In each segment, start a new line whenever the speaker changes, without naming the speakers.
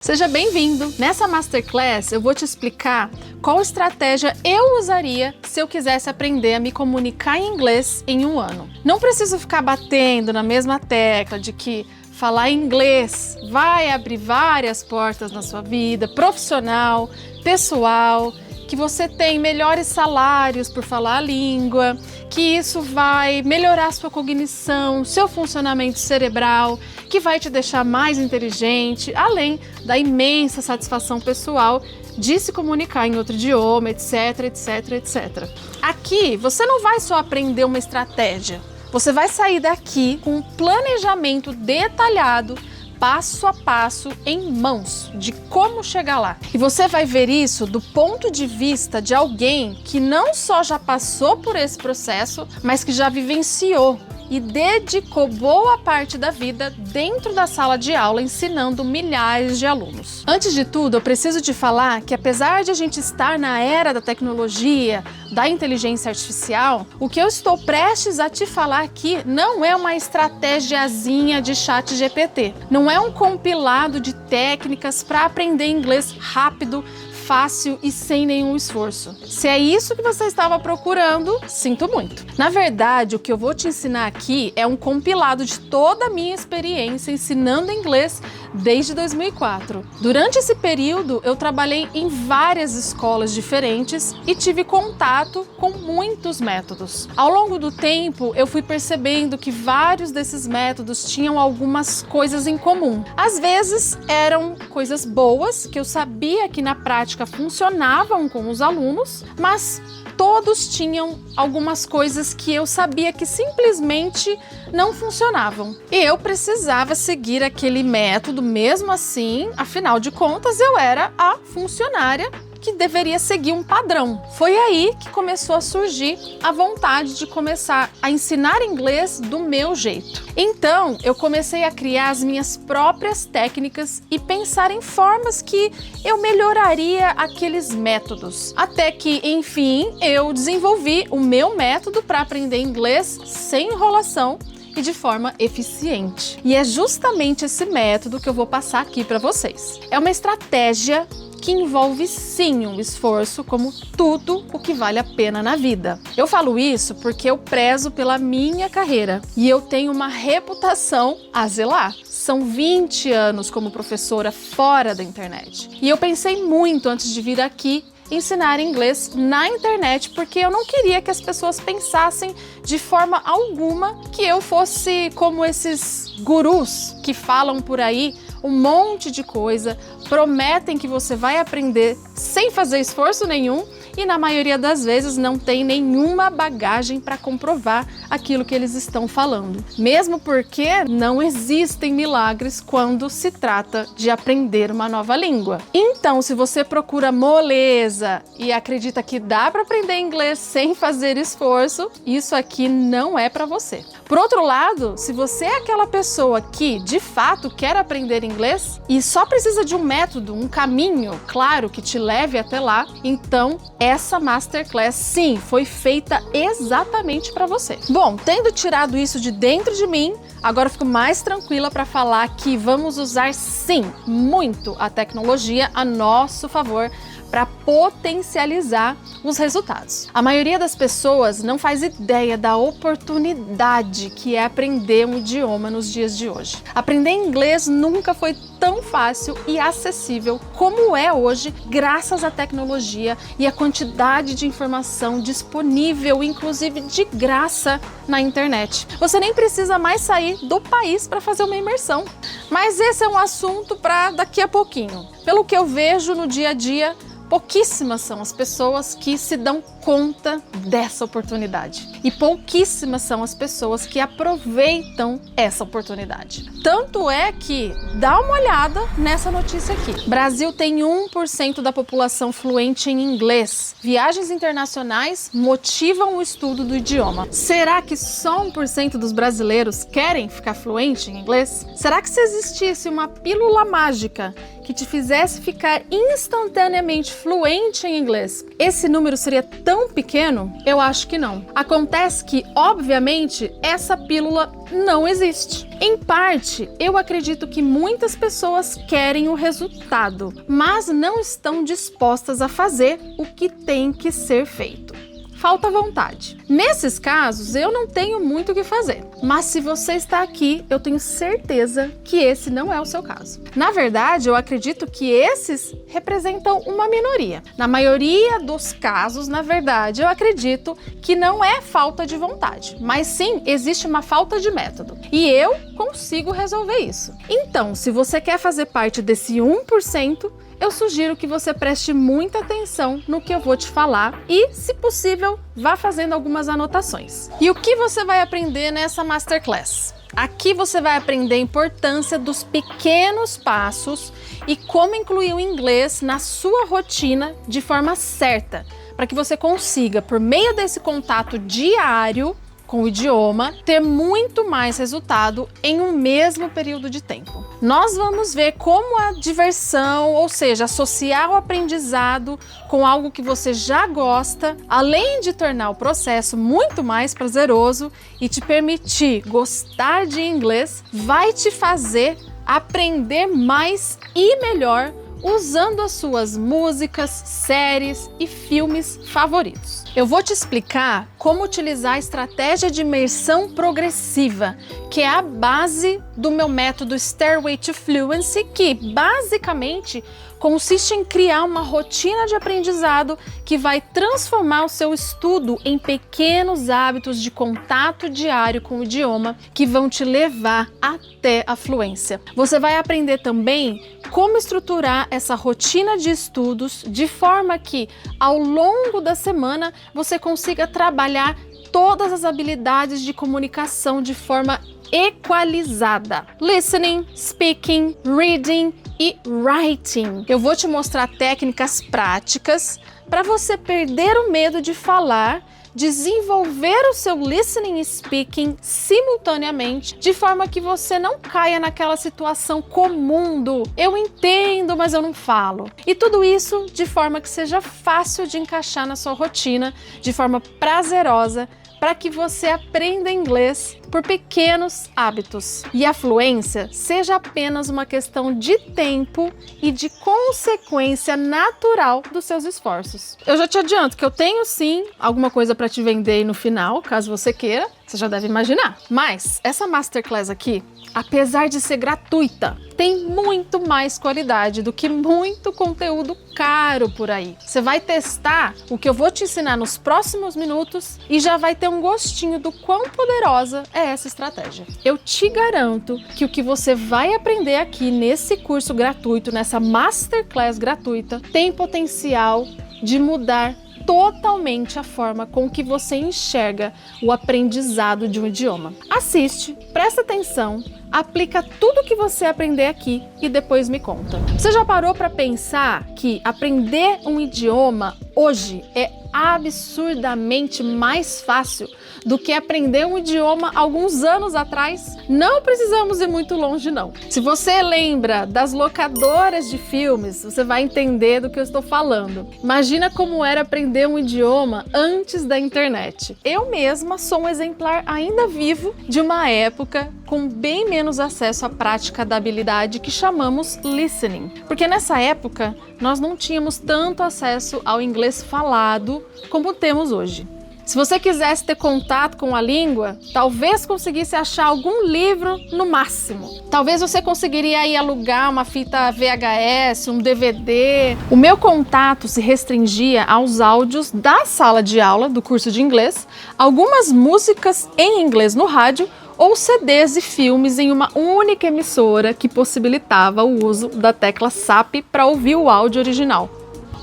Seja bem-vindo! Nessa Masterclass eu vou te explicar qual estratégia eu usaria se eu quisesse aprender a me comunicar em inglês em um ano. Não preciso ficar batendo na mesma tecla de que falar inglês vai abrir várias portas na sua vida profissional, pessoal, que você tem melhores salários por falar a língua, que isso vai melhorar sua cognição, seu funcionamento cerebral, que vai te deixar mais inteligente, além da imensa satisfação pessoal de se comunicar em outro idioma, etc, etc, etc. Aqui, você não vai só aprender uma estratégia, você vai sair daqui com um planejamento detalhado, passo a passo, em mãos, de como chegar lá. E você vai ver isso do ponto de vista de alguém que não só já passou por esse processo, mas que já vivenciou e dedicou boa parte da vida dentro da sala de aula ensinando milhares de alunos. Antes de tudo, eu preciso te falar que apesar de a gente estar na era da tecnologia, da inteligência artificial, o que eu estou prestes a te falar aqui não é uma estratégiazinha de chat GPT. Não é um compilado de técnicas para aprender inglês rápido, fácil e sem nenhum esforço. Se é isso que você estava procurando, sinto muito. Na verdade, o que eu vou te ensinar aqui é um compilado de toda a minha experiência ensinando inglês desde 2004. Durante esse período, eu trabalhei em várias escolas diferentes e tive contato com muitos métodos. Ao longo do tempo, eu fui percebendo que vários desses métodos tinham algumas coisas em comum. Às vezes, eram coisas boas que eu sabia que na prática funcionavam com os alunos, mas todos tinham algumas coisas que eu sabia que simplesmente não funcionavam. E eu precisava seguir aquele método mesmo assim, afinal de contas eu era a funcionária que deveria seguir um padrão. Foi aí que começou a surgir a vontade de começar a ensinar inglês do meu jeito. Então, eu comecei a criar as minhas próprias técnicas e pensar em formas que eu melhoraria aqueles métodos. Até que, enfim, eu desenvolvi o meu método para aprender inglês sem enrolação e de forma eficiente. E é justamente esse método que eu vou passar aqui para vocês. É uma estratégia que envolve sim um esforço, como tudo o que vale a pena na vida. Eu falo isso porque eu prezo pela minha carreira e eu tenho uma reputação a zelar. São 20 anos como professora fora da internet. E eu pensei muito antes de vir aqui ensinar inglês na internet, porque eu não queria que as pessoas pensassem de forma alguma que eu fosse como esses gurus que falam por aí um monte de coisa, prometem que você vai aprender sem fazer esforço nenhum e na maioria das vezes não tem nenhuma bagagem para comprovar aquilo que eles estão falando. Mesmo porque não existem milagres quando se trata de aprender uma nova língua. Então, se você procura moleza e acredita que dá para aprender inglês sem fazer esforço, isso aqui não é para você. Por outro lado, se você é aquela pessoa que de fato quer aprender inglês e só precisa de um método, um caminho claro que te leve até lá, então essa Masterclass sim foi feita exatamente para você. Bom, tendo tirado isso de dentro de mim, agora eu fico mais tranquila para falar que vamos usar sim muito a tecnologia a nosso favor para potencializar os resultados. A maioria das pessoas não faz ideia da oportunidade que é aprender um idioma nos dias de hoje. Aprender inglês nunca foi tão fácil e acessível como é hoje, graças à tecnologia e à quantidade de informação disponível, inclusive de graça, na internet. Você nem precisa mais sair do país para fazer uma imersão. Mas esse é um assunto para daqui a pouquinho. Pelo que eu vejo no dia a dia, pouquíssimas são as pessoas que se dão conta dessa oportunidade. E pouquíssimas são as pessoas que aproveitam essa oportunidade. Tanto é que dá uma olhada nessa notícia aqui. Brasil tem 1% da população fluente em inglês. Viagens internacionais motivam o estudo do idioma. Será que só 1% dos brasileiros querem ficar fluente em inglês? Será que se existisse uma pílula mágica que te fizesse ficar instantaneamente fluente em inglês, esse número seria tão pequeno? Eu acho que não. Acontece que, obviamente, essa pílula não existe. Em parte, eu acredito que muitas pessoas querem o resultado, mas não estão dispostas a fazer o que tem que ser feito. Falta vontade. Nesses casos, eu não tenho muito o que fazer. Mas se você está aqui, eu tenho certeza que esse não é o seu caso. Na verdade, eu acredito que esses representam uma minoria. Na maioria dos casos, na verdade, eu acredito que não é falta de vontade, mas sim existe uma falta de método. E eu consigo resolver isso. Então, se você quer fazer parte desse 1%, eu sugiro que você preste muita atenção no que eu vou te falar e, se possível, vá fazendo algumas anotações. E o que você vai aprender nessa Masterclass? Aqui você vai aprender a importância dos pequenos passos e como incluir o inglês na sua rotina de forma certa, para que você consiga, por meio desse contato diário com o idioma, ter muito mais resultado em um mesmo período de tempo. Nós vamos ver como a diversão, ou seja, associar o aprendizado com algo que você já gosta, além de tornar o processo muito mais prazeroso e te permitir gostar de inglês, vai te fazer aprender mais e melhor usando as suas músicas, séries e filmes favoritos. Eu vou te explicar como utilizar a estratégia de imersão progressiva, que é a base do meu método Stairway to Fluency, que basicamente consiste em criar uma rotina de aprendizado que vai transformar o seu estudo em pequenos hábitos de contato diário com o idioma que vão te levar até a fluência. Você vai aprender também como estruturar essa rotina de estudos de forma que, ao longo da semana, você consiga trabalhar todas as habilidades de comunicação de forma equalizada. Listening, speaking, reading e writing. Eu vou te mostrar técnicas práticas para você perder o medo de falar, desenvolver o seu listening e speaking simultaneamente, de forma que você não caia naquela situação comum do eu entendo, mas eu não falo. E tudo isso de forma que seja fácil de encaixar na sua rotina, de forma prazerosa, para que você aprenda inglês por pequenos hábitos. E a fluência seja apenas uma questão de tempo e de consequência natural dos seus esforços. Eu já te adianto que eu tenho sim alguma coisa para te vender aí no final, caso você queira. Você já deve imaginar. Mas essa Masterclass aqui, apesar de ser gratuita, tem muito mais qualidade do que muito conteúdo caro por aí. Você vai testar o que eu vou te ensinar nos próximos minutos e já vai ter um gostinho do quão poderosa é essa estratégia. Eu te garanto que o que você vai aprender aqui nesse curso gratuito, nessa Masterclass gratuita, tem potencial de mudar totalmente a forma com que você enxerga o aprendizado de um idioma. Assiste, presta atenção, aplica tudo que você aprender aqui e depois me conta. Você já parou para pensar que aprender um idioma hoje é absurdamente mais fácil do que aprender um idioma alguns anos atrás? Não precisamos ir muito longe, não. Se você lembra das locadoras de filmes, você vai entender do que eu estou falando. Imagina como era aprender um idioma antes da internet. Eu mesma sou um exemplar ainda vivo de uma época com bem menos acesso à prática da habilidade que chamamos listening. Porque nessa época, nós não tínhamos tanto acesso ao inglês falado como temos hoje. Se você quisesse ter contato com a língua, talvez conseguisse achar algum livro no máximo. Talvez você conseguiria ir alugar uma fita VHS, um DVD. O meu contato se restringia aos áudios da sala de aula do curso de inglês, algumas músicas em inglês no rádio ou CDs e filmes em uma única emissora que possibilitava o uso da tecla SAP para ouvir o áudio original.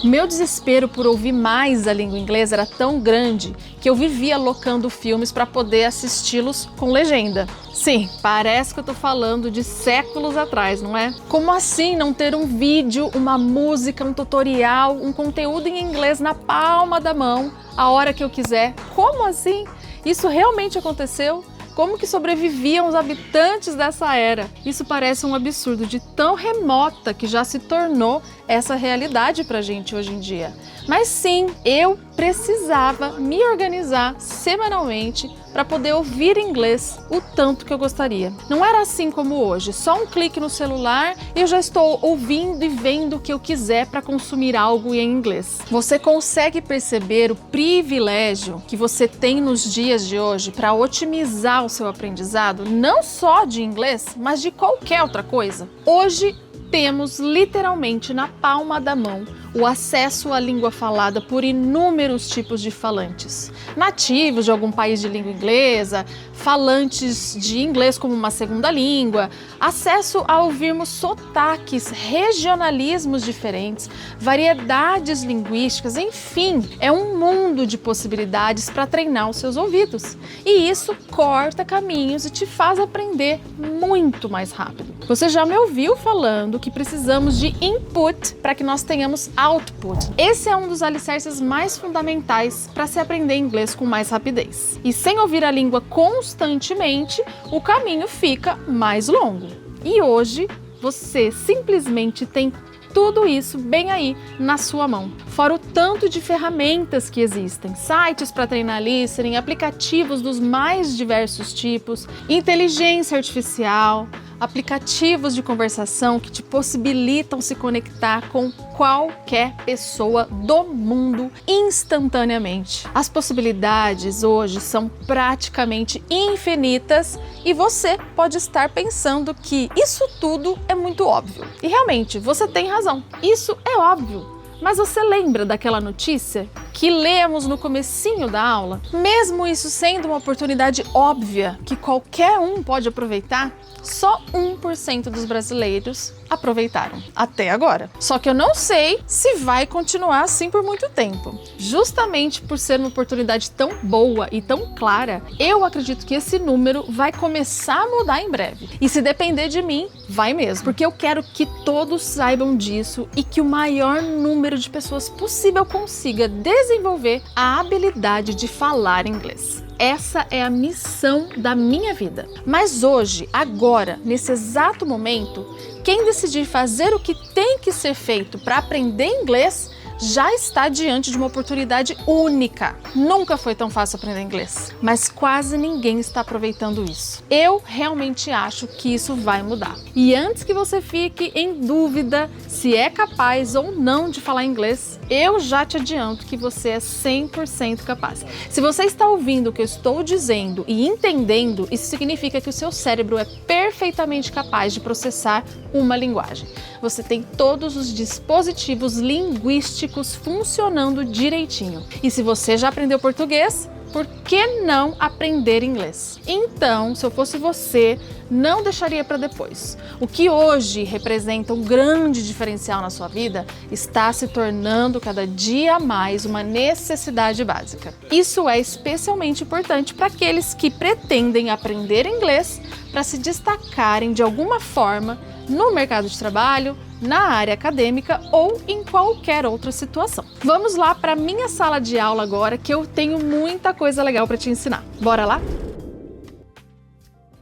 Meu desespero por ouvir mais a língua inglesa era tão grande que eu vivia locando filmes para poder assisti-los com legenda. Sim, parece que eu tô falando de séculos atrás, não é? Como assim não ter um vídeo, uma música, um tutorial, um conteúdo em inglês na palma da mão, a hora que eu quiser? Como assim? Isso realmente aconteceu? Como que sobreviviam os habitantes dessa era? Isso parece um absurdo de tão remota que já se tornou essa realidade pra gente hoje em dia. Mas sim, eu precisava me organizar semanalmente para poder ouvir inglês o tanto que eu gostaria. Não era assim como hoje, só um clique no celular e eu já estou ouvindo e vendo o que eu quiser para consumir algo em inglês. Você consegue perceber o privilégio que você tem nos dias de hoje para otimizar o seu aprendizado, não só de inglês, mas de qualquer outra coisa? Hoje temos literalmente na palma da mão o acesso à língua falada por inúmeros tipos de falantes. Nativos de algum país de língua inglesa, falantes de inglês como uma segunda língua, acesso a ouvirmos sotaques, regionalismos diferentes, variedades linguísticas, enfim, é um mundo de possibilidades para treinar os seus ouvidos. E isso corta caminhos e te faz aprender muito mais rápido. Você já me ouviu falando que precisamos de input para que nós tenhamos output. Esse é um dos alicerces mais fundamentais para se aprender inglês com mais rapidez. E sem ouvir a língua constantemente, o caminho fica mais longo. E hoje, você simplesmente tem tudo isso bem aí na sua mão. Fora o tanto de ferramentas que existem, sites para treinar listening, aplicativos dos mais diversos tipos, inteligência artificial, aplicativos de conversação que te possibilitam se conectar com qualquer pessoa do mundo instantaneamente. As possibilidades hoje são praticamente infinitas e você pode estar pensando que isso tudo é muito óbvio. E realmente, você tem razão. Isso é óbvio. Mas você lembra daquela notícia que lemos no comecinho da aula? Mesmo isso sendo uma oportunidade óbvia que qualquer um pode aproveitar, só 1% dos brasileiros aproveitaram até agora. Só que eu não sei se vai continuar assim por muito tempo. Justamente por ser uma oportunidade tão boa e tão clara, eu acredito que esse número vai começar a mudar em breve. E se depender de mim, vai mesmo. Porque eu quero que todos saibam disso e que o maior número de pessoas possível consiga desenvolver a habilidade de falar inglês. Essa é a missão da minha vida. Mas hoje, agora, nesse exato momento, quem decidir fazer o que tem que ser feito para aprender inglês já está diante de uma oportunidade única. Nunca foi tão fácil aprender inglês, mas quase ninguém está aproveitando isso. Eu realmente acho que isso vai mudar. E antes que você fique em dúvida se é capaz ou não de falar inglês, eu já te adianto que você é 100% capaz. Se você está ouvindo o que eu estou dizendo e entendendo, isso significa que o seu cérebro é perfeitamente capaz de processar uma linguagem. Você tem todos os dispositivos linguísticos funcionando direitinho. E se você já aprendeu português, por que não aprender inglês? Então, se eu fosse você, não deixaria para depois. O que hoje representa um grande diferencial na sua vida está se tornando cada dia mais uma necessidade básica. Isso é especialmente importante para aqueles que pretendem aprender inglês para se destacarem de alguma forma no mercado de trabalho, na área acadêmica ou em qualquer outra situação. Vamos lá para minha sala de aula agora, que eu tenho muita coisa legal para te ensinar. Bora lá?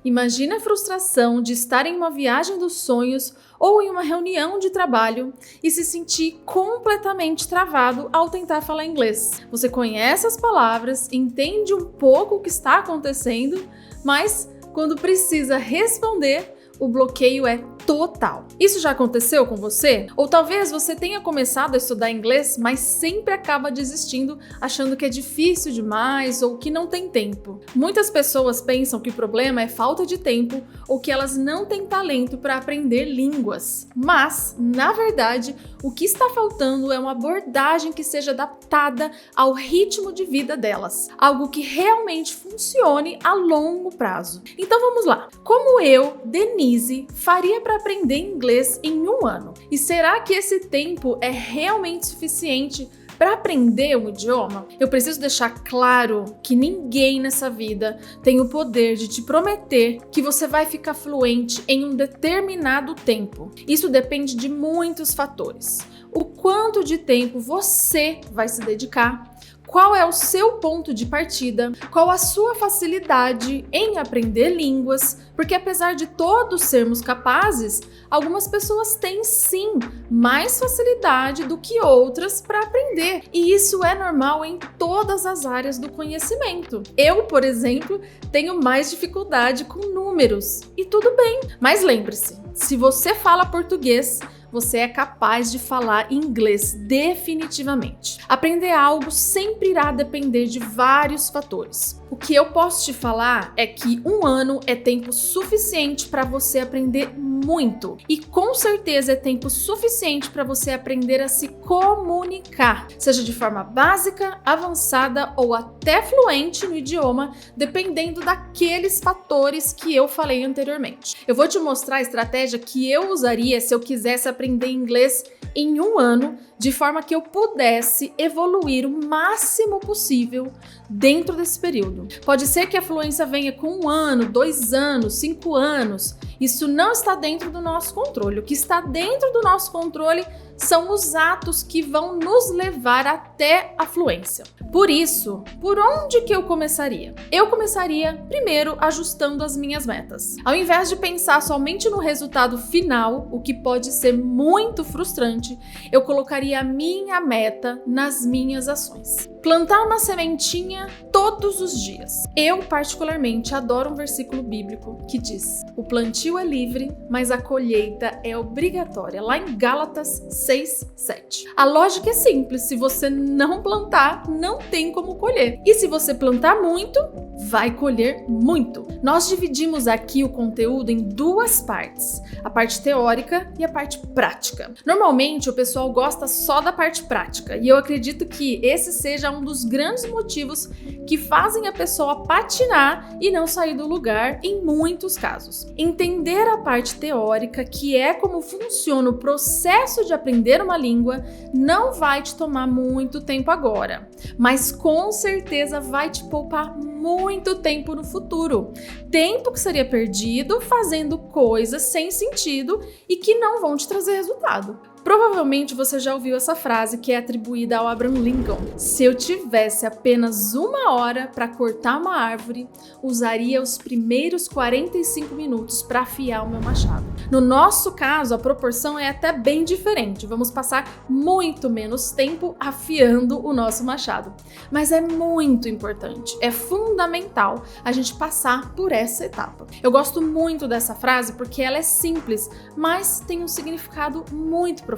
Imagina a frustração de estar em uma viagem dos sonhos ou em uma reunião de trabalho e se sentir completamente travado ao tentar falar inglês. Você conhece as palavras, entende um pouco o que está acontecendo, mas quando precisa responder, o bloqueio é total. Isso já aconteceu com você? Ou talvez você tenha começado a estudar inglês, mas sempre acaba desistindo, achando que é difícil demais ou que não tem tempo. Muitas pessoas pensam que o problema é falta de tempo ou que elas não têm talento para aprender línguas. Mas, na verdade, o que está faltando é uma abordagem que seja adaptada ao ritmo de vida delas. Algo que realmente funcione a longo prazo. Então vamos lá. Como eu, Denise, faria para aprender inglês em um ano? E será que esse tempo é realmente suficiente para aprender um idioma? Eu preciso deixar claro que ninguém nessa vida tem o poder de te prometer que você vai ficar fluente em um determinado tempo. Isso depende de muitos fatores. O quanto de tempo você vai se dedicar, Qual é o seu ponto de partida? Qual a sua facilidade em aprender línguas? Porque apesar de todos sermos capazes, algumas pessoas têm sim mais facilidade do que outras para aprender. E isso é normal em todas as áreas do conhecimento. Eu, por exemplo, tenho mais dificuldade com números. E tudo bem. Mas lembre-se, se você fala português, você é capaz de falar inglês definitivamente. Aprender algo sempre irá depender de vários fatores. O que eu posso te falar é que 1 ano é tempo suficiente para você aprender muito. E com certeza é tempo suficiente para você aprender a se comunicar, seja de forma básica, avançada ou até fluente no idioma, dependendo daqueles fatores que eu falei anteriormente. Eu vou te mostrar a estratégia que eu usaria se eu quisesse aprender inglês em 1 ano, de forma que eu pudesse evoluir o máximo possível dentro desse período. Pode ser que a fluência venha com 1 ano, 2 anos, 5 anos. Isso não está dentro do nosso controle. O que está dentro do nosso controle são os atos que vão nos levar até a fluência. Por isso, por onde que eu começaria? Eu começaria primeiro ajustando as minhas metas. Ao invés de pensar somente no resultado final, o que pode ser muito frustrante, eu colocaria a minha meta nas minhas ações. Plantar uma sementinha todos os dias. Eu, particularmente, adoro um versículo bíblico que diz: o plantio é livre, mas a colheita é obrigatória. Lá em Gálatas 6:7. A lógica é simples: se você não plantar, não tem como colher. E se você plantar muito, vai colher muito. Nós dividimos aqui o conteúdo em 2 partes, a parte teórica e a parte prática. Normalmente o pessoal gosta só da parte prática e eu acredito que esse seja um dos grandes motivos que fazem a pessoa patinar e não sair do lugar em muitos casos. Entender a parte teórica, que é como funciona o processo de aprender uma língua, não vai te tomar muito tempo agora, mas com certeza vai te poupar muito tempo no futuro. Tempo que seria perdido fazendo coisas sem sentido e que não vão te trazer resultado. Provavelmente você já ouviu essa frase que é atribuída ao Abraham Lincoln: se eu tivesse apenas 1 hora para cortar uma árvore, usaria os primeiros 45 minutos para afiar o meu machado. No nosso caso, a proporção é até bem diferente. Vamos passar muito menos tempo afiando o nosso machado. Mas é muito importante, é fundamental a gente passar por essa etapa. Eu gosto muito dessa frase porque ela é simples, mas tem um significado muito profundo.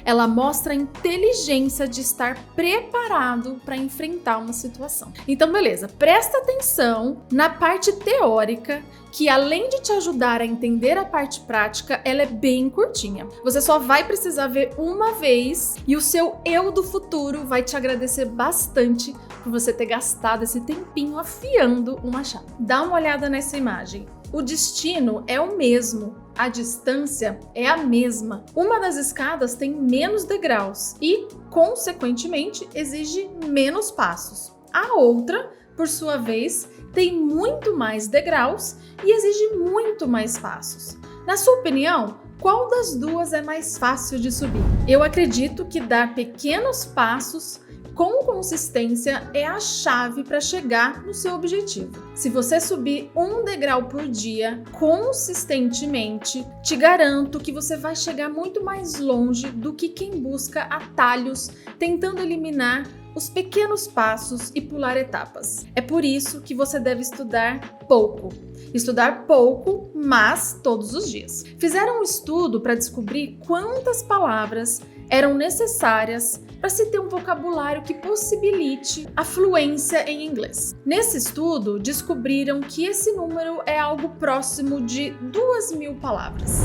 Ela mostra a inteligência de estar preparado para enfrentar uma situação. Então, beleza, presta atenção na parte teórica, que além de te ajudar a entender a parte prática, ela é bem curtinha. Você só vai precisar ver uma vez e o seu eu do futuro vai te agradecer bastante por você ter gastado esse tempinho afiando o machado. Dá uma olhada nessa imagem. O destino é o mesmo, a distância é a mesma. Uma das escadas tem menos degraus e, consequentemente, exige menos passos. A outra, por sua vez, tem muito mais degraus e exige muito mais passos. Na sua opinião, qual das duas é mais fácil de subir? Eu acredito que dar pequenos passos com consistência é a chave para chegar no seu objetivo. Se você subir 1 degrau por dia consistentemente, te garanto que você vai chegar muito mais longe do que quem busca atalhos, tentando eliminar os pequenos passos e pular etapas. É por isso que você deve estudar pouco. Estudar pouco, mas todos os dias. Fizeram um estudo para descobrir quantas palavras eram necessárias para se ter um vocabulário que possibilite a fluência em inglês. Nesse estudo, descobriram que esse número é algo próximo de 2.000 palavras.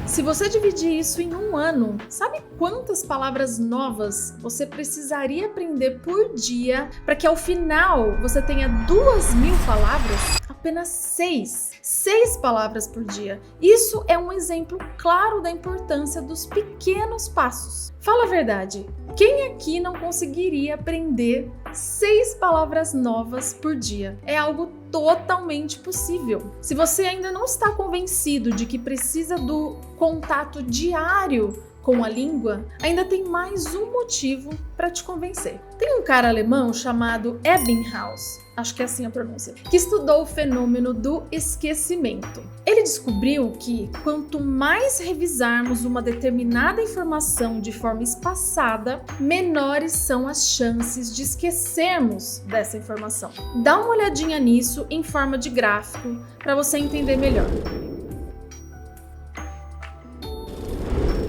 Se você dividir isso em 1 ano, sabe quantas palavras novas você precisaria aprender por dia para que ao final você tenha 2.000 palavras? Apenas 6 palavras por dia. Isso é um exemplo claro da importância dos pequenos passos. Fala a verdade, quem aqui não conseguiria aprender 6 palavras novas por dia? É algo totalmente possível. Se você ainda não está convencido de que precisa do contato diário com a língua, ainda tem mais um motivo para te convencer. Tem um cara alemão chamado Ebbinghaus, acho que é assim a pronúncia, que estudou o fenômeno do esquecimento. Ele descobriu que quanto mais revisarmos uma determinada informação de forma espaçada, menores são as chances de esquecermos dessa informação. Dá uma olhadinha nisso em forma de gráfico para você entender melhor.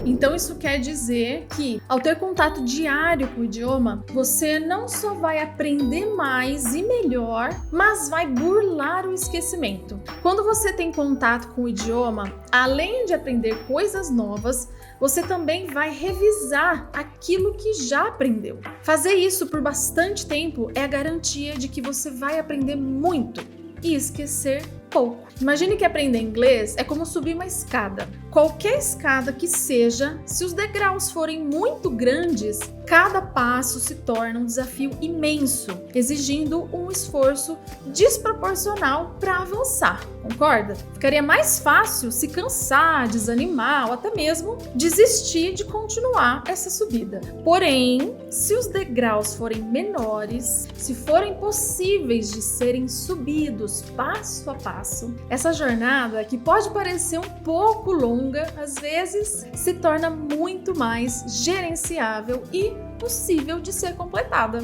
Então isso quer dizer que, ao ter contato diário com o idioma, você não só vai aprender mais e melhor, mas vai burlar o esquecimento. Quando você tem contato com o idioma, além de aprender coisas novas, você também vai revisar aquilo que já aprendeu. Fazer isso por bastante tempo é a garantia de que você vai aprender muito e esquecer pouco. Imagine que aprender inglês é como subir uma escada. Qualquer escada que seja, se os degraus forem muito grandes, cada passo se torna um desafio imenso, exigindo um esforço desproporcional para avançar, concorda? Ficaria mais fácil se cansar, desanimar ou até mesmo desistir de continuar essa subida. Porém, se os degraus forem menores, se forem possíveis de serem subidos passo a passo, essa jornada, que pode parecer um pouco longa, às vezes se torna muito mais gerenciável e possível de ser completada.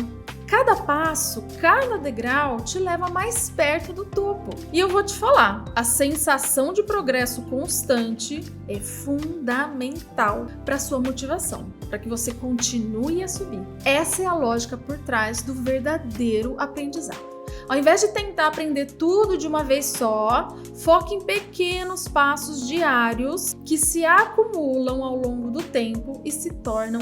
Cada passo, cada degrau te leva mais perto do topo. E eu vou te falar, a sensação de progresso constante é fundamental para sua motivação, para que você continue a subir. Essa é a lógica por trás do verdadeiro aprendizado. Ao invés de tentar aprender tudo de uma vez só, foque em pequenos passos diários que se acumulam ao longo do tempo e se tornam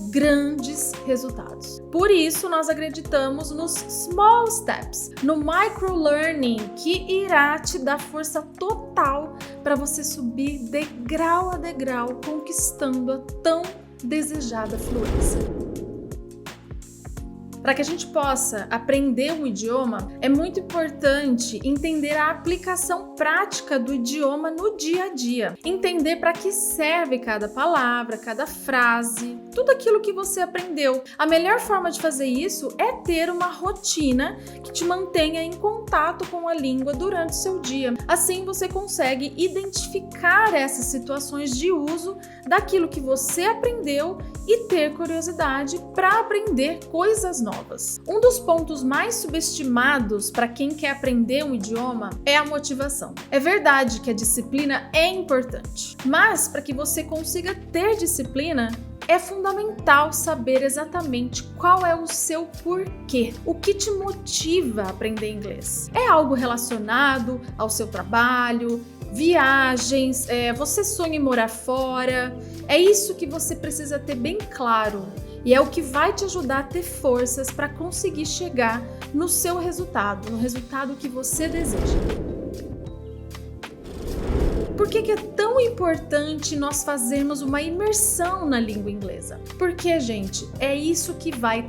grandes resultados. Por isso, nós acreditamos nos small steps, no microlearning, que irá te dar força total para você subir degrau a degrau, conquistando a tão desejada fluência. Para que a gente possa aprender um idioma, é muito importante entender a aplicação prática do idioma no dia a dia. Entender para que serve cada palavra, cada frase, tudo aquilo que você aprendeu. A melhor forma de fazer isso é ter uma rotina que te mantenha em contato com a língua durante o seu dia. Assim você consegue identificar essas situações de uso daquilo que você aprendeu e ter curiosidade para aprender coisas novas. Um dos pontos mais subestimados para quem quer aprender um idioma é a motivação. É verdade que a disciplina é importante, mas para que você consiga ter disciplina, é fundamental saber exatamente qual é o seu porquê, o que te motiva a aprender inglês. É algo relacionado ao seu trabalho, viagens, você sonha em morar fora? É isso que você precisa ter bem claro e é o que vai te ajudar a ter forças para conseguir chegar no seu resultado, no resultado que você deseja. Por que é tão importante nós fazermos uma imersão na língua inglesa? Porque, gente, é isso que vai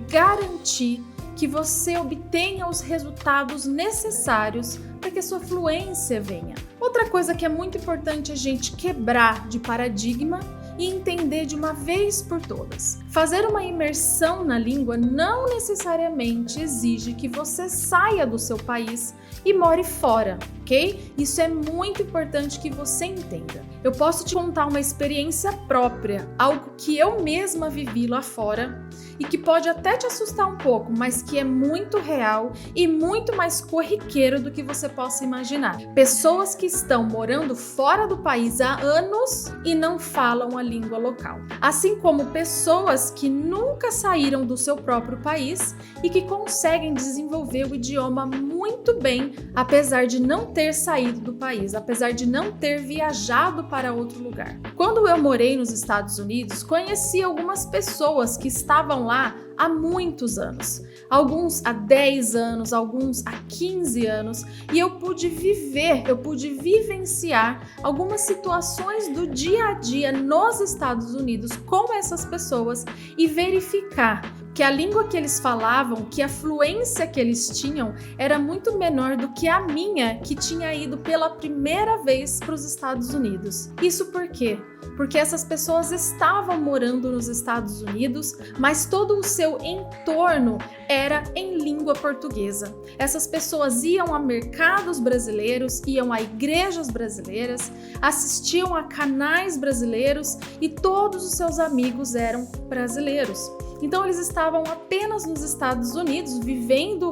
garantir que você obtenha os resultados necessários para que a sua fluência venha. Outra coisa que é muito importante a gente quebrar de paradigma e entender de uma vez por todas. Fazer uma imersão na língua não necessariamente exige que você saia do seu país e more fora, ok? Isso é muito importante que você entenda. Eu posso te contar uma experiência própria, algo que eu mesma vivi lá fora e que pode até te assustar um pouco, mas que é muito real e muito mais corriqueiro do que você possa imaginar. Pessoas que estão morando fora do país há anos e não falam a língua local. Assim como pessoas que nunca saíram do seu próprio país e que conseguem desenvolver o idioma muito bem, apesar de não ter saído do país, apesar de não ter viajado para outro lugar. Quando eu morei nos Estados Unidos, conheci algumas pessoas que estavam lá há muitos anos, alguns há 10 anos, alguns há 15 anos, e eu pude vivenciar algumas situações do dia a dia nos Estados Unidos com essas pessoas e verificar que a língua que eles falavam, que a fluência que eles tinham era muito menor do que a minha, que tinha ido pela primeira vez para os Estados Unidos. Isso por quê? Porque essas pessoas estavam morando nos Estados Unidos, mas todo o seu entorno era em língua portuguesa. Essas pessoas iam a mercados brasileiros, iam a igrejas brasileiras, assistiam a canais brasileiros e todos os seus amigos eram brasileiros. Então eles estavam apenas nos Estados Unidos, vivendo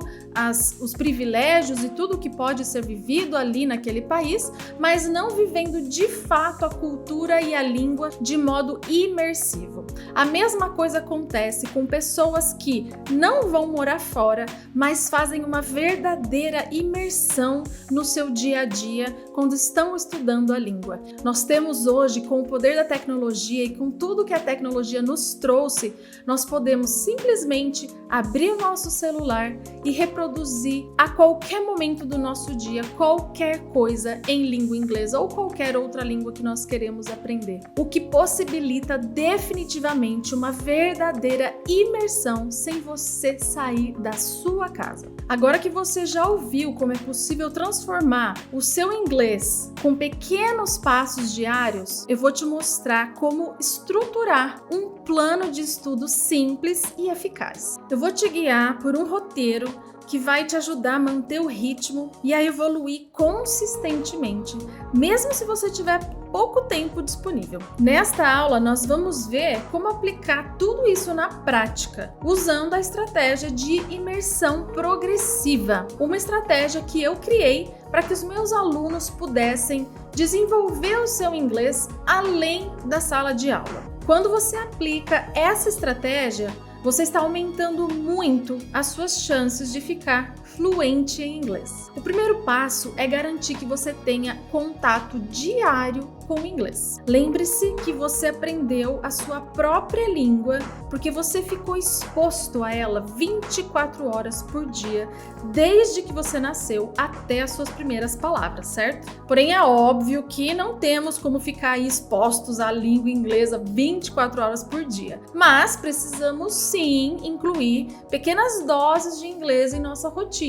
os privilégios e tudo que pode ser vivido ali naquele país, mas não vivendo de fato a cultura e a língua de modo imersivo. A mesma coisa acontece com pessoas que não vão morar fora, mas fazem uma verdadeira imersão no seu dia a dia quando estão estudando a língua. Nós temos hoje, com o poder da tecnologia e com tudo que a tecnologia nos trouxe, nós podemos simplesmente abrir o nosso celular e reproduzir a qualquer momento do nosso dia qualquer coisa em língua inglesa ou qualquer outra língua que nós queremos aprender, o que possibilita definitivamente uma verdadeira imersão sem você sair da sua casa. Agora que você já ouviu como é possível transformar o seu inglês com pequenos passos diários, eu vou te mostrar como estruturar um plano de estudo simples e eficaz. Eu vou te guiar por um roteiro que vai te ajudar a manter o ritmo e a evoluir consistentemente, mesmo se você tiver pouco tempo disponível. Nesta aula, nós vamos ver como aplicar tudo isso na prática, usando a estratégia de imersão progressiva, uma estratégia que eu criei para que os meus alunos pudessem desenvolver o seu inglês além da sala de aula. Quando você aplica essa estratégia, você está aumentando muito as suas chances de ficar fluente em inglês. O primeiro passo é garantir que você tenha contato diário com o inglês. Lembre-se que você aprendeu a sua própria língua porque você ficou exposto a ela 24 horas por dia, desde que você nasceu até as suas primeiras palavras, certo? Porém, é óbvio que não temos como ficar expostos à língua inglesa 24 horas por dia, mas precisamos sim incluir pequenas doses de inglês em nossa rotina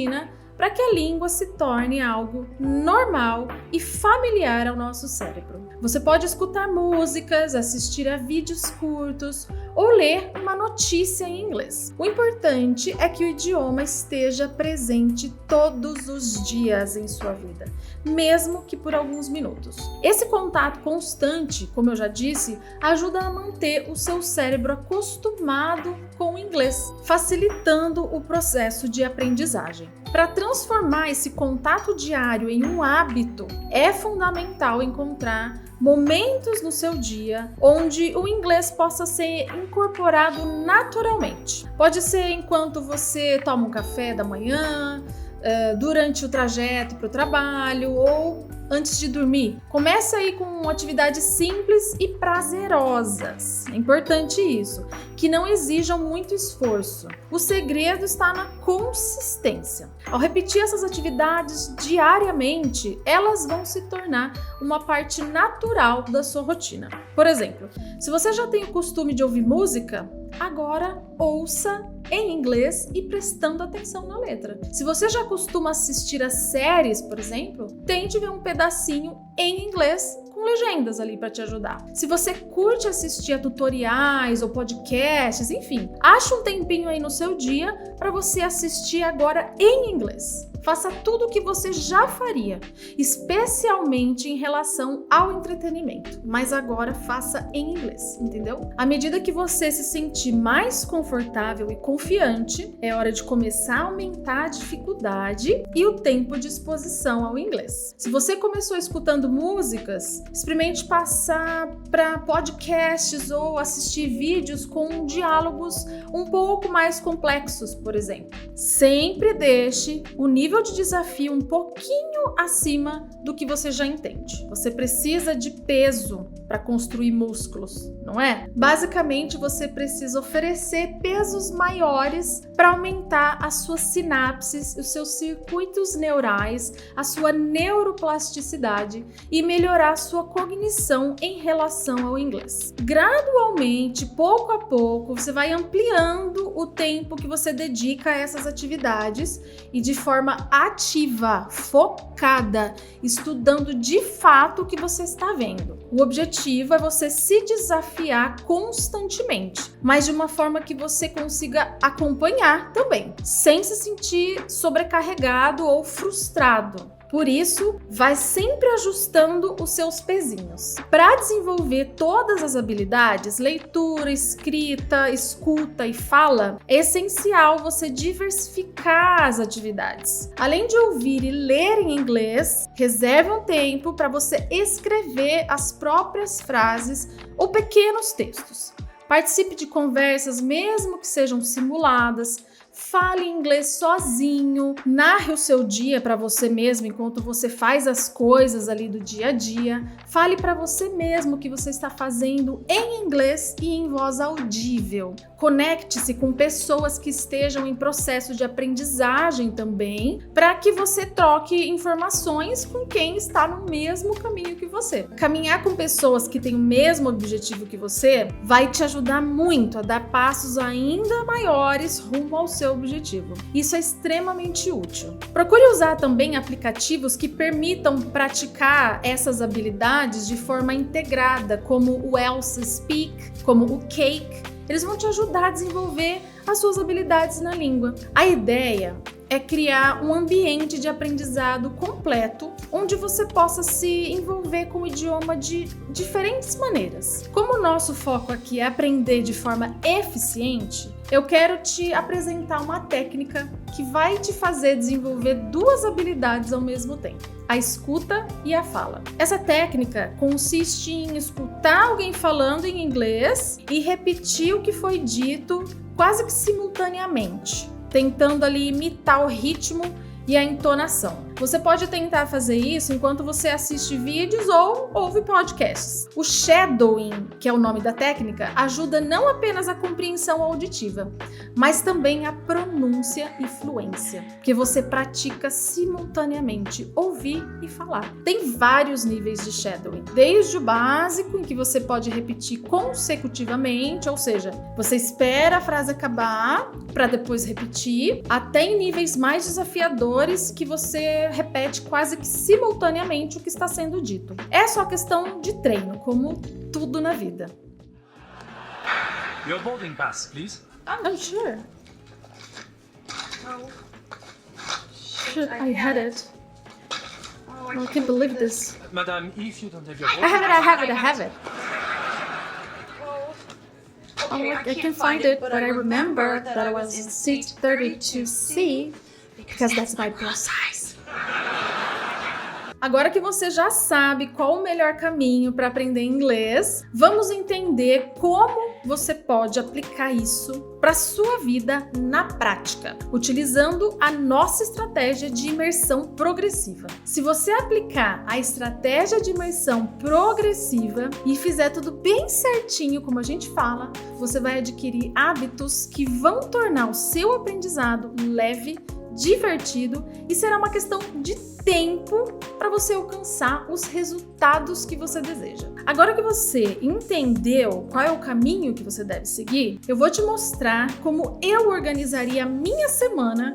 para que a língua se torne algo normal e familiar ao nosso cérebro. Você pode escutar músicas, assistir a vídeos curtos ou ler uma notícia em inglês. O importante é que o idioma esteja presente todos os dias em sua vida, mesmo que por alguns minutos. Esse contato constante, como eu já disse, ajuda a manter o seu cérebro acostumado com o inglês, facilitando o processo de aprendizagem. Para transformar esse contato diário em um hábito, é fundamental encontrar momentos no seu dia onde o inglês possa ser incorporado naturalmente. Pode ser enquanto você toma um café da manhã, durante o trajeto para o trabalho ou antes de dormir. Comece aí com atividades simples e prazerosas. É importante isso, que não exijam muito esforço. O segredo está na consistência. Ao repetir essas atividades diariamente, elas vão se tornar uma parte natural da sua rotina. Por exemplo, se você já tem o costume de ouvir música, agora ouça em inglês e prestando atenção na letra. Se você já costuma assistir a séries, por exemplo, tente ver um pedacinho em inglês com legendas ali para te ajudar. Se você curte assistir a tutoriais ou podcasts, enfim, acha um tempinho aí no seu dia para você assistir agora em inglês. Faça tudo o que você já faria, especialmente em relação ao entretenimento, mas agora faça em inglês, entendeu? À medida que você se sentir mais confortável e confiante, é hora de começar a aumentar a dificuldade e o tempo de exposição ao inglês. Se você começou escutando músicas, experimente passar para podcasts ou assistir vídeos com diálogos um pouco mais complexos, por exemplo. Sempre deixe o nível nível de desafio um pouquinho acima do que você já entende. Você precisa de peso para construir músculos, não é? Basicamente, você precisa oferecer pesos maiores para aumentar as suas sinapses, os seus circuitos neurais, a sua neuroplasticidade e melhorar a sua cognição em relação ao inglês. Gradualmente, pouco a pouco, você vai ampliando o tempo que você dedica a essas atividades e de forma ativa, focada, estudando de fato o que você está vendo. O objetivo é você se desafiar constantemente, mas de uma forma que você consiga acompanhar também, sem se sentir sobrecarregado ou frustrado. Por isso, vai sempre ajustando os seus pezinhos. Para desenvolver todas as habilidades, leitura, escrita, escuta e fala, é essencial você diversificar as atividades. Além de ouvir e ler em inglês, reserve um tempo para você escrever as próprias frases ou pequenos textos. Participe de conversas, mesmo que sejam simuladas. Fale inglês sozinho, narre o seu dia para você mesmo enquanto você faz as coisas ali do dia a dia. Fale para você mesmo o que você está fazendo em inglês e em voz audível. Conecte-se com pessoas que estejam em processo de aprendizagem também, para que você troque informações com quem está no mesmo caminho que você. Caminhar com pessoas que têm o mesmo objetivo que você vai te ajudar muito a dar passos ainda maiores rumo ao seu objetivo. Isso é extremamente útil. Procure usar também aplicativos que permitam praticar essas habilidades de forma integrada, como o Elsa Speak, como o Cake. Eles vão te ajudar a desenvolver as suas habilidades na língua. A ideia é criar um ambiente de aprendizado completo, onde você possa se envolver com o idioma de diferentes maneiras. Como o nosso foco aqui é aprender de forma eficiente, eu quero te apresentar uma técnica que vai te fazer desenvolver duas habilidades ao mesmo tempo: a escuta e a fala. Essa técnica consiste em escutar alguém falando em inglês e repetir o que foi dito quase que simultaneamente, tentando ali imitar o ritmo e a entonação. Você pode tentar fazer isso enquanto você assiste vídeos ou ouve podcasts. O shadowing, que é o nome da técnica, ajuda não apenas a compreensão auditiva, mas também a pronúncia e fluência, que você pratica simultaneamente ouvir e falar. Tem vários níveis de shadowing, desde o básico, em que você pode repetir consecutivamente, ou seja, você espera a frase acabar para depois repetir, até em níveis mais desafiadores, que você repete quase que simultaneamente o que está sendo dito. É só questão de treino, como tudo na vida.
Your boarding pass, please.
I'm sure. Shit, I had it. Oh, I can't believe this.
Madame, if you don't have your
I
boarding
have it. Oh, I can find it, but I remember that I was in seat 32C because that's my bra size. Agora que você já sabe qual o melhor caminho para aprender inglês, vamos entender como você pode aplicar isso para a sua vida na prática, utilizando a nossa estratégia de imersão progressiva. Se você aplicar a estratégia de imersão progressiva e fizer tudo bem certinho, como a gente fala, você vai adquirir hábitos que vão tornar o seu aprendizado leve, divertido e será uma questão de tempo para você alcançar os resultados que você deseja. Agora que você entendeu qual é o caminho que você deve seguir, eu vou te mostrar como eu organizaria a minha semana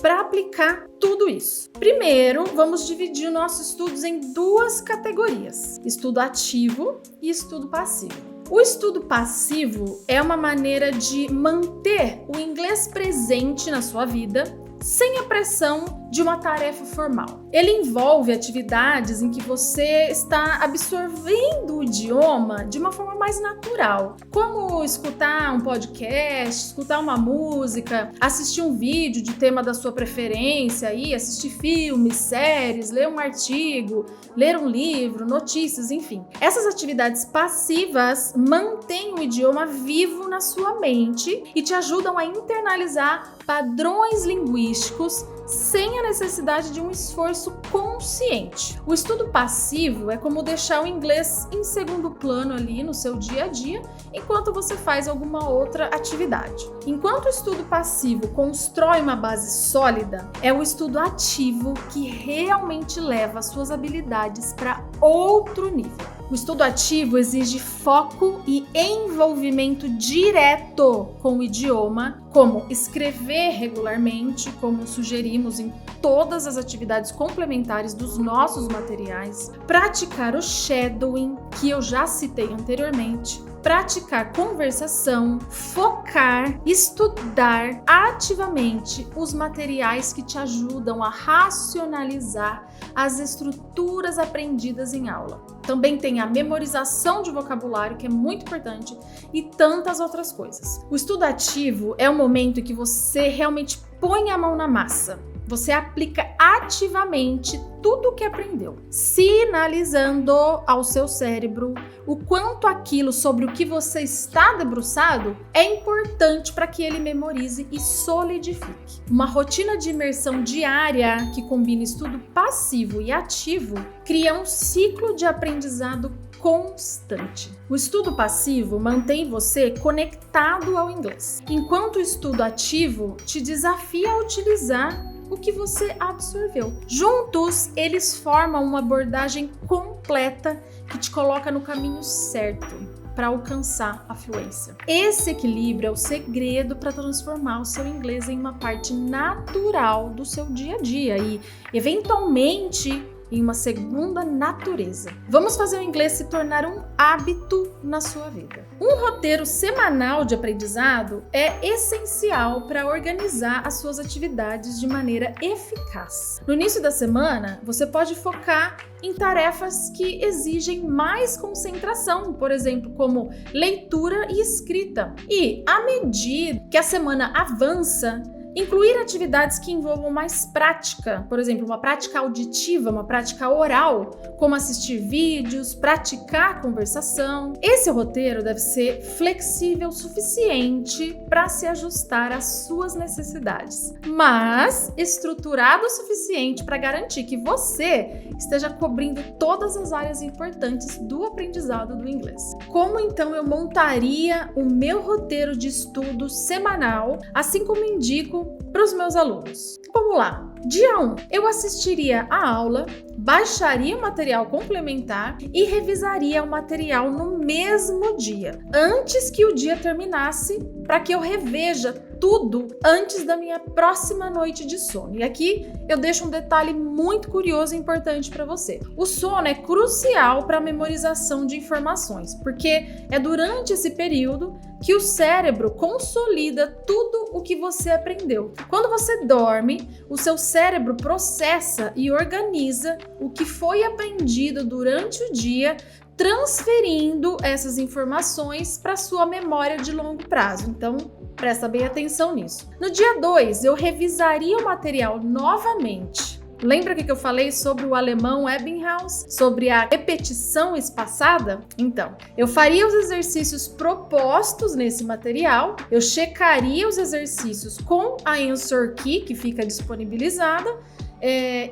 para aplicar tudo isso. Primeiro, vamos dividir nossos estudos em duas categorias: estudo ativo e estudo passivo. O estudo passivo é uma maneira de manter o inglês presente na sua vida sem a pressão de uma tarefa formal. Ele envolve atividades em que você está absorvendo o idioma de uma forma mais natural, como escutar um podcast, escutar uma música, assistir um vídeo de tema da sua preferência, assistir filmes, séries, ler um artigo, ler um livro, notícias, enfim. Essas atividades passivas mantêm o idioma vivo na sua mente e te ajudam a internalizar padrões linguísticos sem a necessidade de um esforço consciente. O estudo passivo é como deixar o inglês em segundo plano ali no seu dia a dia, enquanto você faz alguma outra atividade. Enquanto o estudo passivo constrói uma base sólida, é o estudo ativo que realmente leva suas habilidades para outro nível. O estudo ativo exige foco e envolvimento direto com o idioma, como escrever regularmente, como sugerimos em todas as atividades complementares dos nossos materiais, praticar o shadowing, que eu já citei anteriormente, praticar conversação, focar, estudar ativamente os materiais que te ajudam a racionalizar as estruturas aprendidas em aula. Também tem a memorização de vocabulário, que é muito importante, e tantas outras coisas. O estudo ativo é o momento em que você realmente põe a mão na massa. Você aplica ativamente tudo o que aprendeu, sinalizando ao seu cérebro o quanto aquilo sobre o que você está debruçado é importante para que ele memorize e solidifique. Uma rotina de imersão diária que combina estudo passivo e ativo cria um ciclo de aprendizado constante. O estudo passivo mantém você conectado ao inglês, enquanto o estudo ativo te desafia a utilizar o que você absorveu. Juntos, eles formam uma abordagem completa que te coloca no caminho certo para alcançar a fluência. Esse equilíbrio é o segredo para transformar o seu inglês em uma parte natural do seu dia a dia e, eventualmente, em uma segunda natureza. Vamos fazer o inglês se tornar um hábito na sua vida. Um roteiro semanal de aprendizado é essencial para organizar as suas atividades de maneira eficaz. No início da semana, você pode focar em tarefas que exigem mais concentração, por exemplo, como leitura e escrita. E, à medida que a semana avança, incluir atividades que envolvam mais prática, por exemplo, uma prática auditiva, uma prática oral, como assistir vídeos, praticar conversação. Esse roteiro deve ser flexível o suficiente para se ajustar às suas necessidades, mas estruturado o suficiente para garantir que você esteja cobrindo todas as áreas importantes do aprendizado do inglês. Como então eu montaria o meu roteiro de estudo semanal, assim como indico para os meus alunos? Vamos lá! Dia 1, eu assistiria a aula, baixaria o material complementar e revisaria o material no mesmo dia, antes que o dia terminasse, para que eu reveja tudo antes da minha próxima noite de sono. E aqui eu deixo um detalhe muito curioso e importante para você. O sono é crucial para a memorização de informações, porque é durante esse período que o cérebro consolida tudo o que você aprendeu. Quando você dorme, o seu cérebro processa e organiza o que foi aprendido durante o dia, transferindo essas informações para sua memória de longo prazo. Então, presta bem atenção nisso. No dia 2, eu revisaria o material novamente. Lembra que eu falei sobre o alemão Ebbinghaus? Sobre a repetição espaçada? Então, eu faria os exercícios propostos nesse material, eu checaria os exercícios com a Answer Key, que fica disponibilizada,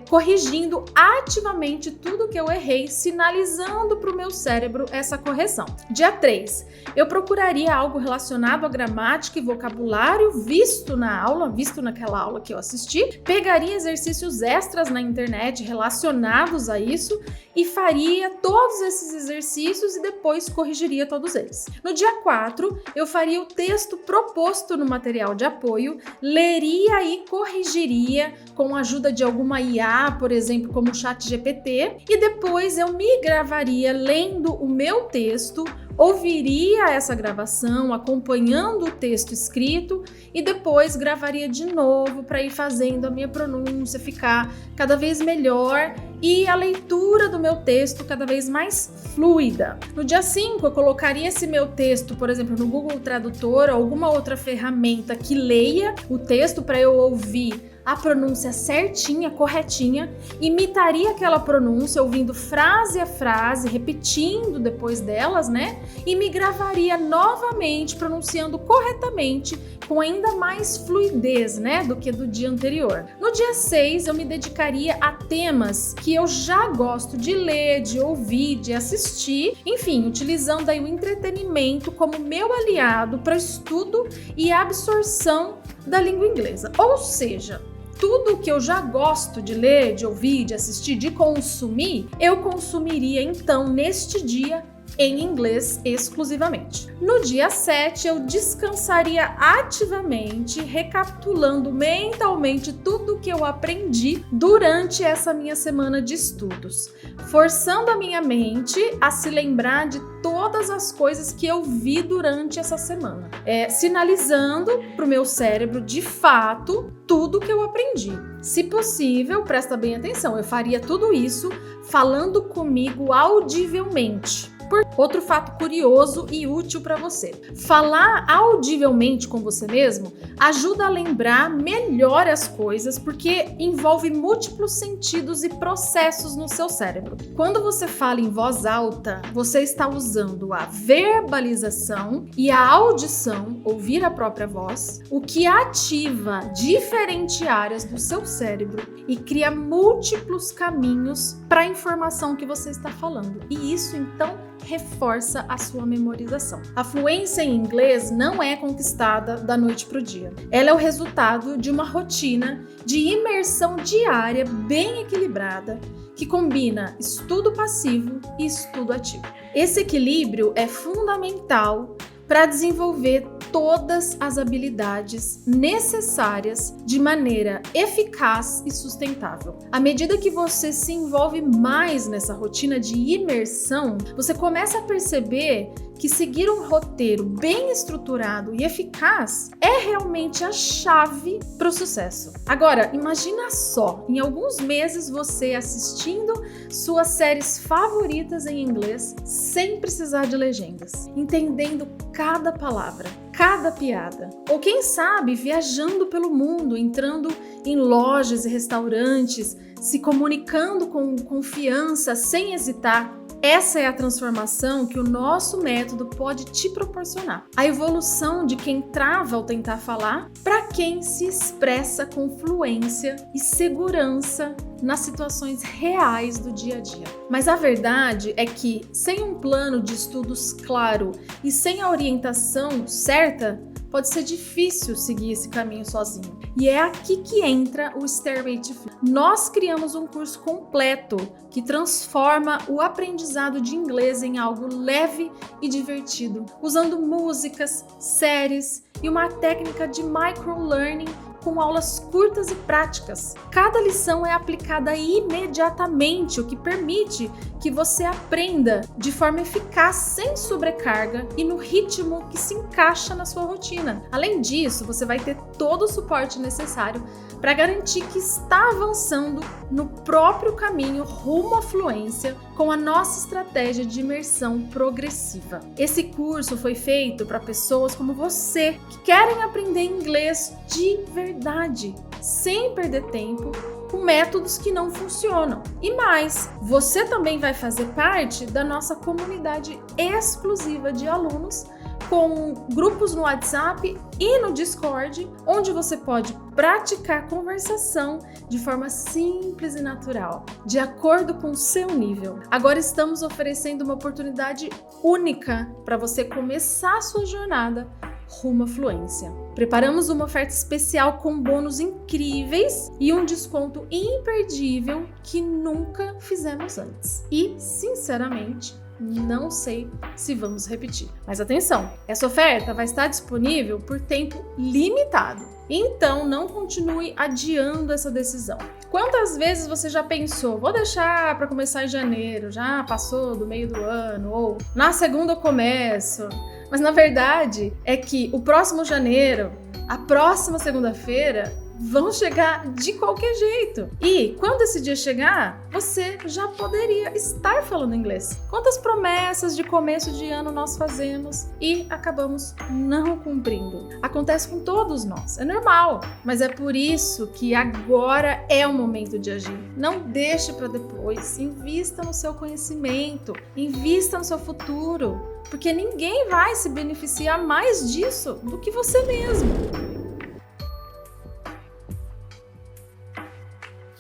corrigindo ativamente tudo que eu errei, sinalizando para o meu cérebro essa correção. Dia 3, eu procuraria algo relacionado à gramática e vocabulário visto naquela aula que eu assisti, pegaria exercícios extras na internet relacionados a isso e faria todos esses exercícios e depois corrigiria todos eles. No dia 4, eu faria o texto proposto no material de apoio, leria e corrigiria com a ajuda de alguma IA, por exemplo, como o ChatGPT, e depois eu me gravaria lendo o meu texto, ouviria essa gravação, acompanhando o texto escrito e depois gravaria de novo para ir fazendo a minha pronúncia ficar cada vez melhor e a leitura do meu texto cada vez mais fluida. No dia 5, eu colocaria esse meu texto, por exemplo, no Google Tradutor ou alguma outra ferramenta que leia o texto para eu ouvir a pronúncia certinha, corretinha, imitaria aquela pronúncia ouvindo frase a frase, repetindo depois delas, né? e me gravaria novamente pronunciando corretamente com ainda mais fluidez, né, do que do dia anterior. No dia 6, eu me dedicaria a temas que eu já gosto de ler, de ouvir, de assistir, enfim, utilizando aí o entretenimento como meu aliado para estudo e absorção da língua inglesa. Ou seja, tudo que eu já gosto de ler, de ouvir, de assistir, de consumir, eu consumiria então neste dia em inglês exclusivamente. No dia 7, eu descansaria ativamente, recapitulando mentalmente tudo que eu aprendi durante essa minha semana de estudos, forçando a minha mente a se lembrar de todas as coisas que eu vi durante essa semana, sinalizando para o meu cérebro, de fato, tudo que eu aprendi. Se possível, presta bem atenção, eu faria tudo isso falando comigo audivelmente. Outro fato curioso e útil para você. Falar audivelmente com você mesmo ajuda a lembrar melhor as coisas porque envolve múltiplos sentidos e processos no seu cérebro. Quando você fala em voz alta, você está usando a verbalização e a audição, ouvir a própria voz, o que ativa diferentes áreas do seu cérebro e cria múltiplos caminhos para a informação que você está falando. E isso, então, reforça a sua memorização. A fluência em inglês não é conquistada da noite para o dia. Ela é o resultado de uma rotina de imersão diária bem equilibrada que combina estudo passivo e estudo ativo. Esse equilíbrio é fundamental para desenvolver todas as habilidades necessárias de maneira eficaz e sustentável. À medida que você se envolve mais nessa rotina de imersão, você começa a perceber que seguir um roteiro bem estruturado e eficaz é realmente a chave para o sucesso. Agora, imagina só, em alguns meses você assistindo suas séries favoritas em inglês sem precisar de legendas, entendendo cada palavra, cada piada. Ou quem sabe viajando pelo mundo, entrando em lojas e restaurantes, se comunicando com confiança, sem hesitar. Essa é a transformação que o nosso método pode te proporcionar. A evolução de quem trava ao tentar falar para quem se expressa com fluência e segurança nas situações reais do dia a dia. Mas a verdade é que, sem um plano de estudos claro e sem a orientação certa, pode ser difícil seguir esse caminho sozinho. E é aqui que entra o Stairway to Fluency. Nós criamos um curso completo que transforma o aprendizado de inglês em algo leve e divertido, usando músicas, séries e uma técnica de microlearning com aulas curtas e práticas. Cada lição é aplicada imediatamente, o que permite que você aprenda de forma eficaz, sem sobrecarga e no ritmo que se encaixa na sua rotina. Além disso, você vai ter todo o suporte necessário para garantir que está avançando no próprio caminho rumo à fluência com a nossa estratégia de imersão progressiva. Esse curso foi feito para pessoas como você que querem aprender inglês de verdade, sem perder tempo com métodos que não funcionam. E mais, você também vai fazer parte da nossa comunidade exclusiva de alunos, com grupos no WhatsApp e no Discord, onde você pode praticar conversação de forma simples e natural, de acordo com o seu nível. Agora estamos oferecendo uma oportunidade única para você começar a sua jornada rumo à fluência. Preparamos uma oferta especial com bônus incríveis e um desconto imperdível que nunca fizemos antes. E, sinceramente, não sei se vamos repetir. Mas atenção, essa oferta vai estar disponível por tempo limitado. Então não continue adiando essa decisão. Quantas vezes você já pensou, vou deixar para começar em janeiro, já passou do meio do ano, ou na segunda eu começo? Mas na verdade é que o próximo janeiro, a próxima segunda-feira, vão chegar de qualquer jeito. E quando esse dia chegar, você já poderia estar falando inglês. Quantas promessas de começo de ano nós fazemos e acabamos não cumprindo? Acontece com todos nós, é normal, mas é por isso que agora é o momento de agir. Não deixe para depois, invista no seu conhecimento, invista no seu futuro, porque ninguém vai se beneficiar mais disso do que você mesmo.